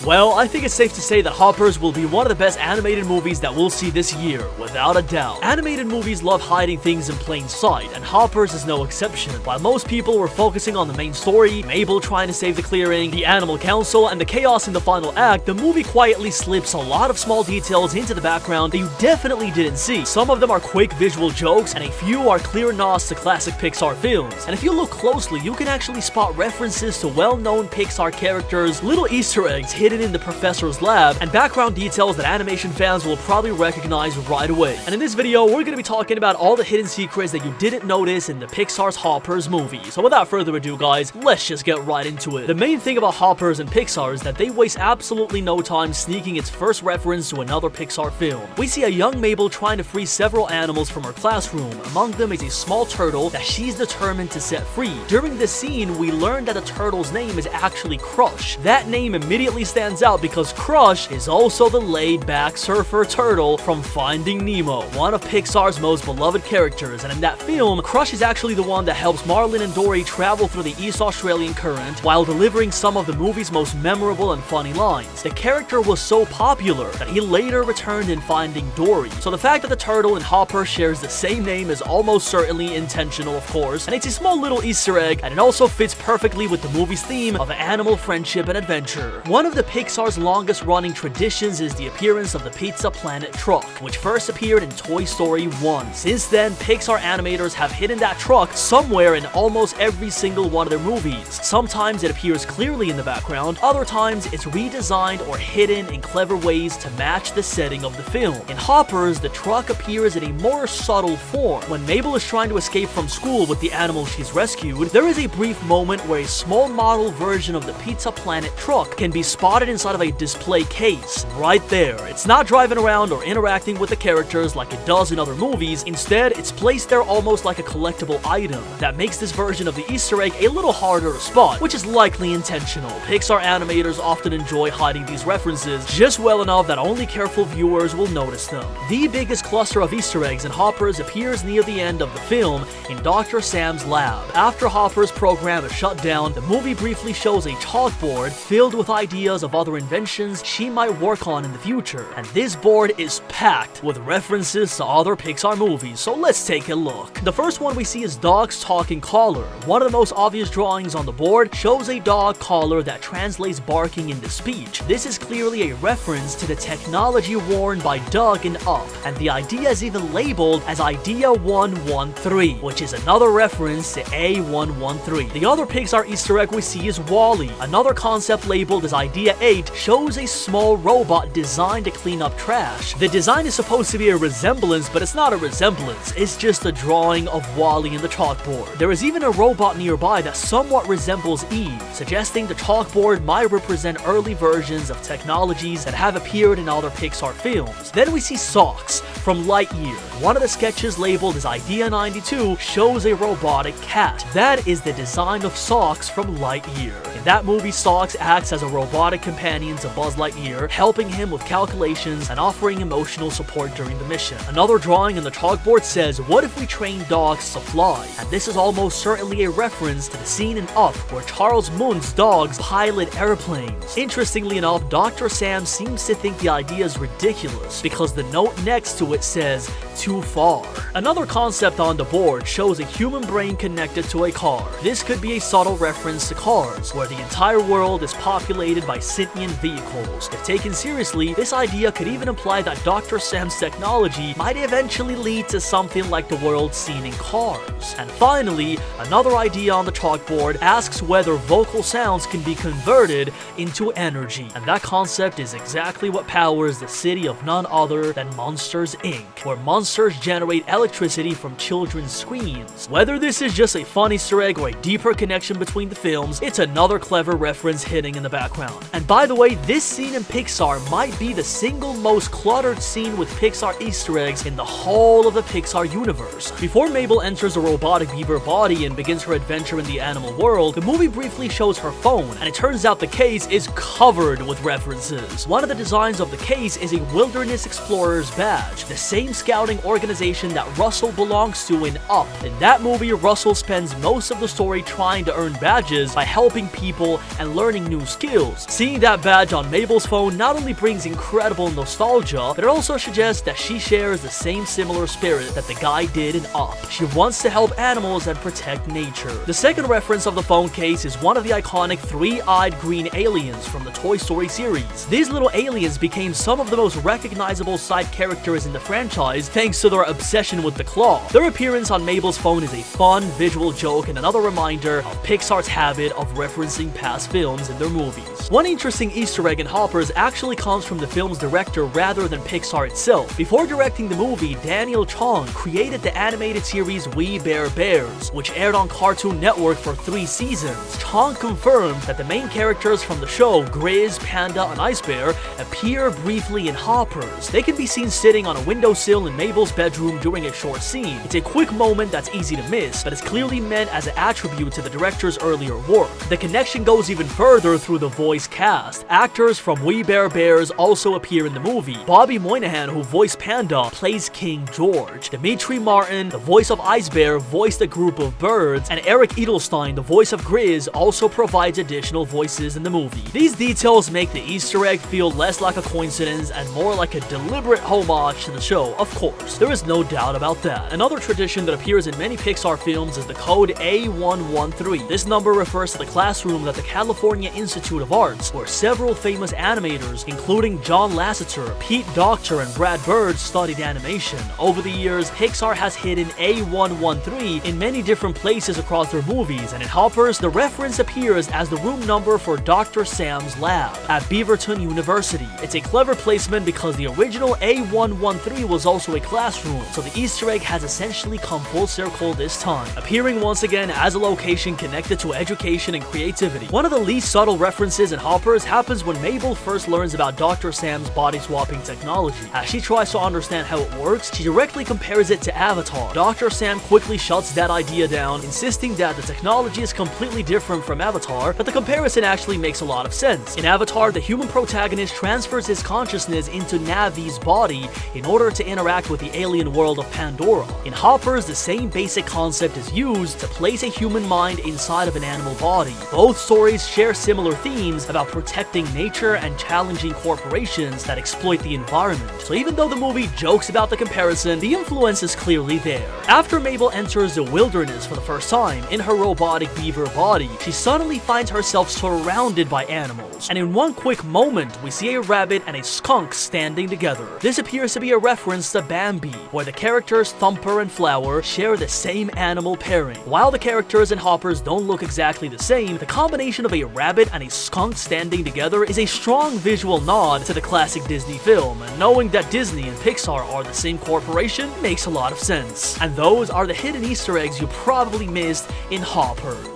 Well, I think it's safe to say that Hoppers will be one of the best animated movies that we'll see this year, without a doubt. Animated movies love hiding things in plain sight, and Hoppers is no exception. While most people were focusing on the main story, Mabel trying to save the clearing, the animal council, and the chaos in the final act, the movie quietly slips a lot of small details into the background that you definitely didn't see. Some of them are quick visual jokes, and a few are clear nods to classic Pixar films. And if you look closely, you can actually spot references to well-known Pixar characters, little Easter eggs hidden in the professor's lab, and background details that animation fans will probably recognize right away. And in this video, we're going to be talking about all the hidden secrets that you didn't notice in the Pixar's Hoppers movie. So without further ado, guys, let's just get right into it. The main thing about Hoppers and Pixar is that they waste absolutely no time sneaking its first reference to another Pixar film. We see a young Mabel trying to free several animals from her classroom. Among them is a small turtle that she's determined to set free. During this scene, we learn that the turtle's name is actually Crush. That name immediately stands out because Crush is also the laid-back surfer turtle from Finding Nemo, one of Pixar's most beloved characters, and in that film, Crush is actually the one that helps Marlin and Dory travel through the East Australian current while delivering some of the movie's most memorable and funny lines. The character was so popular that he later returned in Finding Dory, so the fact that the turtle in Hopper shares the same name is almost certainly intentional, of course, and it's a small little Easter egg, and it also fits perfectly with the movie's theme of animal friendship and adventure. One of the Pixar's longest running traditions is the appearance of the Pizza Planet truck, which first appeared in Toy Story 1. Since then, Pixar animators have hidden that truck somewhere in almost every single one of their movies. Sometimes it appears clearly in the background, other times it's redesigned or hidden in clever ways to match the setting of the film. In Hoppers, the truck appears in a more subtle form. When Mabel is trying to escape from school with the animal she's rescued, there is a brief moment where a small model version of the Pizza Planet truck can be spotted inside of a display case. Right there. It's not driving around or interacting with the characters like it does in other movies. Instead, it's placed there almost like a collectible item. That makes this version of the Easter egg a little harder to spot, which is likely intentional. Pixar animators often enjoy hiding these references just well enough that only careful viewers will notice them. The biggest cluster of Easter eggs in Hoppers appears near the end of the film in Dr. Sam's lab. After Hopper's program is shut down, the movie briefly shows a chalkboard filled with ideas of other inventions she might work on in the future, and this board is packed with references to other Pixar movies, so let's take a look. The first one we see is Dog's Talking Collar. One of the most obvious drawings on the board shows a dog collar that translates barking into speech. This is clearly a reference to the technology worn by Doug in Up, and the idea is even labeled as Idea 113, which is another reference to A113. The other Pixar Easter egg we see is WALL-E. Another concept labeled as Idea 8 shows a small robot designed to clean up trash. The design is supposed to be a resemblance, but it's not a resemblance, it's just a drawing of WALL-E in the chalkboard. There is even a robot nearby that somewhat resembles Eve, suggesting the chalkboard might represent early versions of technologies that have appeared in other Pixar films. Then we see Socks from Lightyear. One of the sketches labeled as Idea 92 shows a robotic cat. That is the design of Socks from Lightyear. In that movie, Socks acts as a robotic companion to Buzz Lightyear, helping him with calculations and offering emotional support during the mission. Another drawing on the chalkboard says, "What if we trained dogs to fly?" And this is almost certainly a reference to the scene in Up where Charles Moon's dogs pilot airplanes. Interestingly enough, Dr. Sam seems to think the idea is ridiculous because the note next to it says, "Too far." Another concept on the board shows a human brain connected to a car. This could be a subtle reference to Cars, where the entire world is populated by sentient vehicles. If taken seriously, this idea could even imply that Dr. Sam's technology might eventually lead to something like the world seen in Cars. And finally, another idea on the chalkboard asks whether vocal sounds can be converted into energy. And that concept is exactly what powers the city of none other than Monsters Inc., where monsters generate electricity from children's screams. Whether this is just a fun Easter egg or a deeper connection between the films, it's another clever reference hidden in the background. And by the way, this scene in Pixar might be the single most cluttered scene with Pixar Easter eggs in the whole of the Pixar universe. Before Mabel enters a robotic beaver body and begins her adventure in the animal world, the movie briefly shows her phone, and it turns out the case is covered with references. One of the designs of the case is a Wilderness Explorer's badge, the same scouting organization that Russell belongs to in Up. In that movie, Russell spends most of the story trying to earn badges by helping people people and learning new skills. Seeing that badge on Mabel's phone not only brings incredible nostalgia, but it also suggests that she shares the same similar spirit that the guy did in Up. She wants to help animals and protect nature. The second reference of the phone case is one of the iconic three-eyed green aliens from the Toy Story series. These little aliens became some of the most recognizable side characters in the franchise thanks to their obsession with the claw. Their appearance on Mabel's phone is a fun visual joke and another reminder of Pixar's habit of referencing past films in their movies. One interesting Easter egg in Hoppers actually comes from the film's director rather than Pixar itself. Before directing the movie, Daniel Chong created the animated series We Bare Bears, which aired on Cartoon Network for 3 seasons. Chong confirmed that the main characters from the show, Grizz, Panda, and Ice Bear, appear briefly in Hoppers. They can be seen sitting on a windowsill in Mabel's bedroom during a short scene. It's a quick moment that's easy to miss, but it's clearly meant as an attribute to the director's earlier work. The connection goes even further through the voice cast. Actors from We Bare Bears also appear in the movie. Bobby Moynihan, who voiced Panda, plays King George. Dimitri Martin, the voice of Ice Bear, voiced a group of birds, and Eric Edelstein, the voice of Grizz, also provides additional voices in the movie. These details make the Easter egg feel less like a coincidence and more like a deliberate homage to the show, of course. There is no doubt about that. Another tradition that appears in many Pixar films is the code A113. This number refers to the classroom at the California Institute of Arts, where several famous animators, including John Lasseter, Pete Docter, and Brad Bird, studied animation. Over the years, Pixar has hidden A113 in many different places across their movies, and in Hoppers, the reference appears as the room number for Dr. Sam's lab at Beaverton University. It's a clever placement because the original A113 was also a classroom, so the Easter egg has essentially come full circle this time, appearing once again as a location connected to education and creativity. One of the least subtle references in Hoppers happens when Mabel first learns about Dr. Sam's body swapping technology. As she tries to understand how it works, she directly compares it to Avatar. Dr. Sam quickly shuts that idea down, insisting that the technology is completely different from Avatar, but the comparison actually makes a lot of sense. In Avatar, the human protagonist transfers his consciousness into Navi's body in order to interact with the alien world of Pandora. In Hoppers, the same basic concept is used to place a human mind inside of an animal body. Both stories share similar themes about protecting nature and challenging corporations that exploit the environment. So even though the movie jokes about the comparison, the influence is clearly there. After Mabel enters the wilderness for the first time in her robotic beaver body, she suddenly finds herself surrounded by animals. And in one quick moment, we see a rabbit and a skunk standing together. This appears to be a reference to Bambi, where the characters Thumper and Flower share the same animal pairing. While the characters in Hoppers don't look exactly the same, the combination of a rabbit and a skunk standing together is a strong visual nod to the classic Disney film, and knowing that Disney and Pixar are the same corporation makes a lot of sense. And those are the hidden Easter eggs you probably missed in Hoppers.